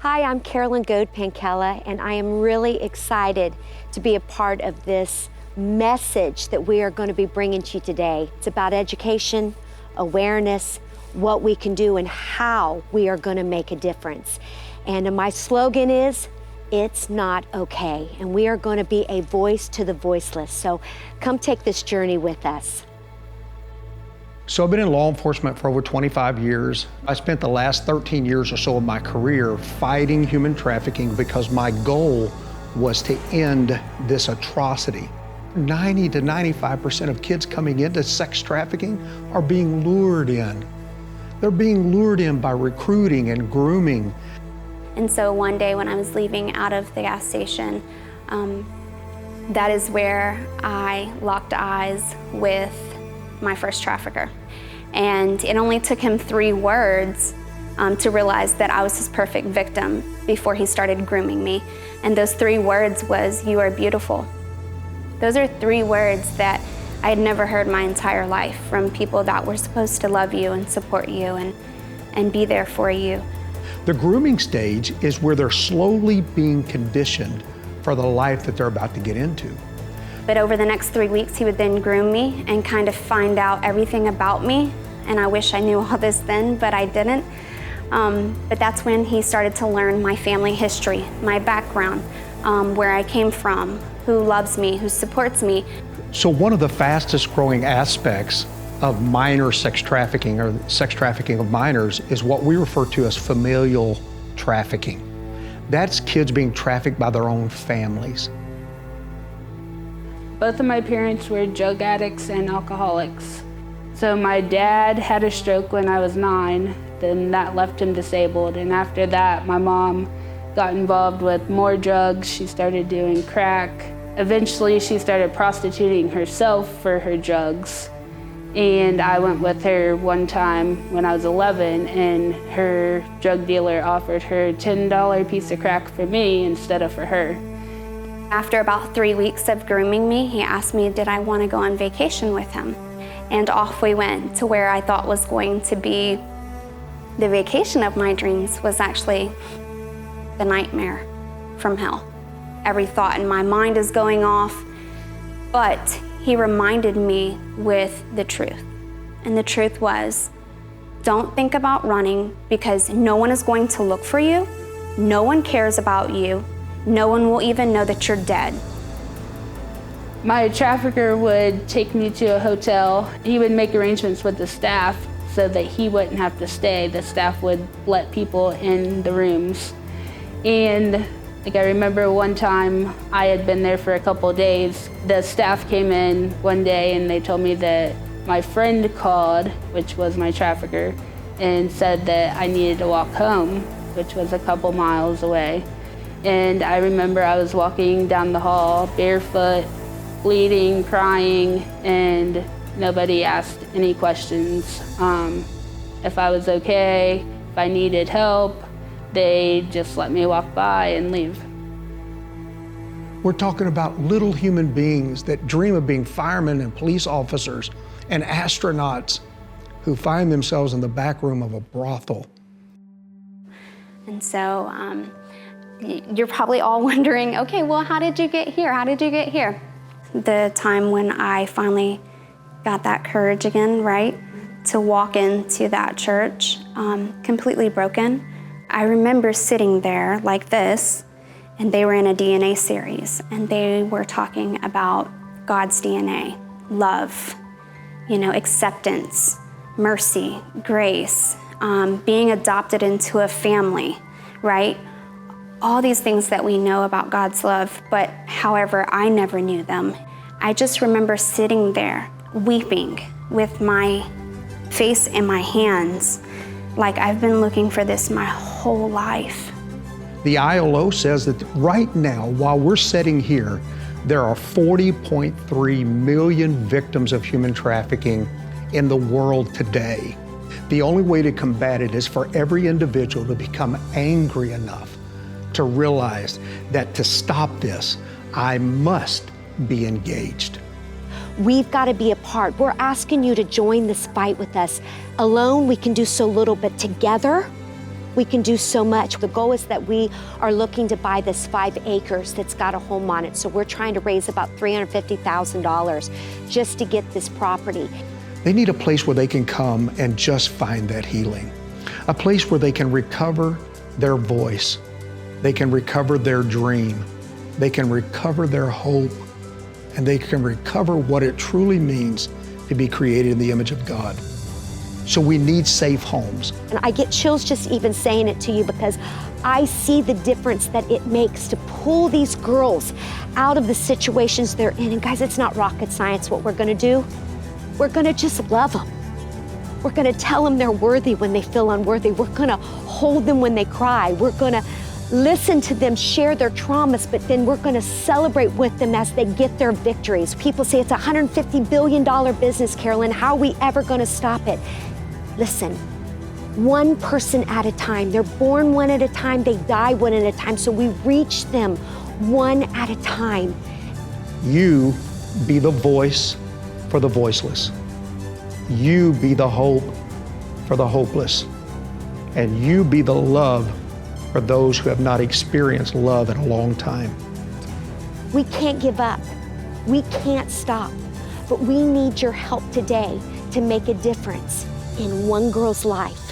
Hi, I'm Carolyn Goad-Pankella, and I am really excited to be a part of this message that we are going to be bringing to you today. It's about education, awareness, what we can do, and how we are going to make a difference. And my slogan is, it's not okay. And we are going to be a voice to the voiceless. So come take this journey with us. So I've been in law enforcement for over 25 years. I spent the last 13 years or so of my career fighting human trafficking because my goal was to end this atrocity. 90 to 95% of kids coming into sex trafficking are being lured in. They're being lured in by recruiting and grooming. And so one day when I was leaving out of the gas station, that is where I locked eyes with my first trafficker. And it only took him 3 words to realize that I was his perfect victim before he started grooming me. And those 3 words was, "You are beautiful." Those are 3 words that I had never heard my entire life from people that were supposed to love you and support you and be there for you. The grooming stage is where they're slowly being conditioned for the life that they're about to get into. But over the next 3 weeks, he would then groom me and kind of find out everything about me. And I wish I knew all this then, but I didn't. But that's when he started to learn my family history, my background, where I came from, who loves me, who supports me. So one of the fastest growing aspects of minor sex trafficking, or sex trafficking of minors, is what we refer to as familial trafficking. That's kids being trafficked by their own families. Both of my parents were drug addicts and alcoholics. So my dad had a stroke when I was 9, then that left him disabled. And after that, my mom got involved with more drugs. She started doing crack. Eventually, she started prostituting herself for her drugs. And I went with her one time when I was 11, and her drug dealer offered her a $10 piece of crack for me instead of for her. After about 3 weeks of grooming me, he asked me, did I want to go on vacation with him? And off we went to where I thought was going to be the vacation of my dreams was actually the nightmare from hell. Every thought in my mind is going off, but he reminded me with the truth. And the truth was, don't think about running because no one is going to look for you. No one cares about you. No one will even know that you're dead. My trafficker would take me to a hotel. He would make arrangements with the staff so that he wouldn't have to stay. The staff would let people in the rooms. And I remember one time I had been there for a couple of days. The staff came in one day and they told me that my friend called, which was my trafficker, and said that I needed to walk home, which was a couple miles away. And I remember I was walking down the hall, barefoot, bleeding, crying, and nobody asked any questions. If I was okay, if I needed help, they just let me walk by and leave. We're talking about little human beings that dream of being firemen and police officers and astronauts who find themselves in the back room of a brothel. And so you're probably all wondering, okay, well, how did you get here? How did you get here? The time when I finally got that courage again, right, to walk into that church completely broken. I remember sitting there like this, and they were in a DNA series, and they were talking about God's DNA, love, acceptance, mercy, grace, being adopted into a family, right? All these things that we know about God's love, but however, I never knew them. I just remember sitting there weeping with my face in my hands, like I've been looking for this my whole life. The ILO says that right now, while we're sitting here, there are 40.3 million victims of human trafficking in the world today. The only way to combat it is for every individual to become angry enough to realize that to stop this, I must be engaged. We've got to be a part. We're asking you to join this fight with us. Alone, we can do so little, but together, We can do so much. The goal is that we are looking to buy this 5 acres that's got a home on it. So we're trying to raise about $350,000 just to get this property. They need a place where they can come and just find that healing. A place where they can recover their voice. They can recover their dream. They can recover their hope. And they can recover what it truly means to be created in the image of God. So we need safe homes. And I get chills just even saying it to you because I see the difference that it makes to pull these girls out of the situations they're in. And guys, it's not rocket science what we're gonna do. We're gonna just love them. We're gonna tell them they're worthy when they feel unworthy. We're gonna hold them when they cry. We're gonna listen to them share their traumas, but then we're gonna celebrate with them as they get their victories. People say it's a $150 billion business, Carolyn. How are we ever gonna stop it? Listen, one person at a time. They're born one at a time, they die one at a time, so we reach them one at a time. You be the voice for the voiceless. You be the hope for the hopeless. And you be the love for those who have not experienced love in a long time. We can't give up. We can't stop. But we need your help today to make a difference in one girl's life.